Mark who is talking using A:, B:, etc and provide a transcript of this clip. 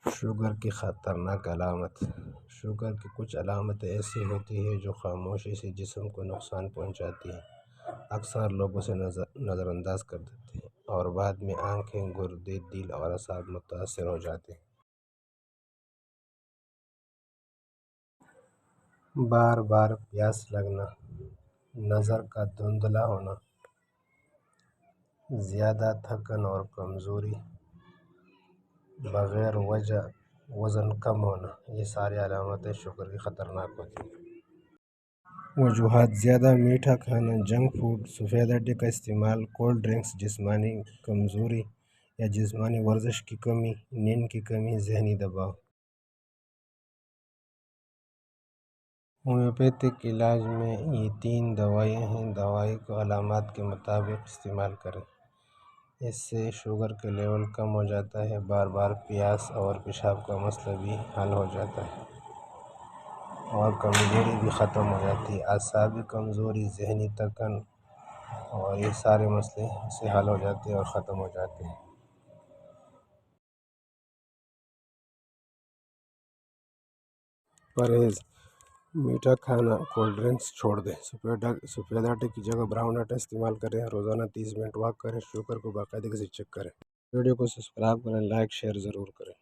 A: Sugar کی خطرناک علامت۔ شوگر کی کچھ علامتیں ایسی ہوتی ہیں جو خاموشی سے جسم کو نقصان پہنچاتی ہیں۔ اکثر لوگ اسے نظر انداز کر دیتے ہیں اور بعد میں آنکھیں، گردے، دل اور اعصاب متاثر ہو جاتے ہیں۔ بار بار پیاس لگنا، نظر کا دھندلا ہونا، زیادہ تھکن اور کمزوری، بغیر وجہ وزن کم ہونا، یہ ساری علامتیں شوگر کی خطرناک ہوتی ہیں۔ وجوہات: زیادہ میٹھا کھانا، جنک فوڈ، سفید آٹے کا استعمال، کولڈ ڈرنکس، جسمانی کمزوری یا جسمانی ورزش کی کمی، نیند کی کمی، ذہنی دباؤ۔ ہومیوپیتھک علاج میں یہ 3 دوائیاں ہیں۔ دوائی کو علامات کے مطابق استعمال کریں، اس سے شوگر کا لیول کم ہو جاتا ہے، بار بار پیاس اور پیشاب کا مسئلہ بھی حل ہو جاتا ہے اور کمزوری بھی ختم ہو جاتی ہے۔ اعصابی کمزوری، ذہنی تھکن اور یہ سارے مسئلے اس سے حل ہو جاتے ہیں اور ختم ہو جاتے ہیں۔ پرہیز: میٹھا کھانا، کولڈ ڈرنکس چھوڑ دیں، سفید آٹے کی جگہ براؤن آٹا استعمال کریں، روزانہ 30 منٹ واک کریں، شوگر کو باقاعدگی سے چیک کریں۔ ویڈیو کو سبسکرائب کریں، لائک شیئر ضرور کریں۔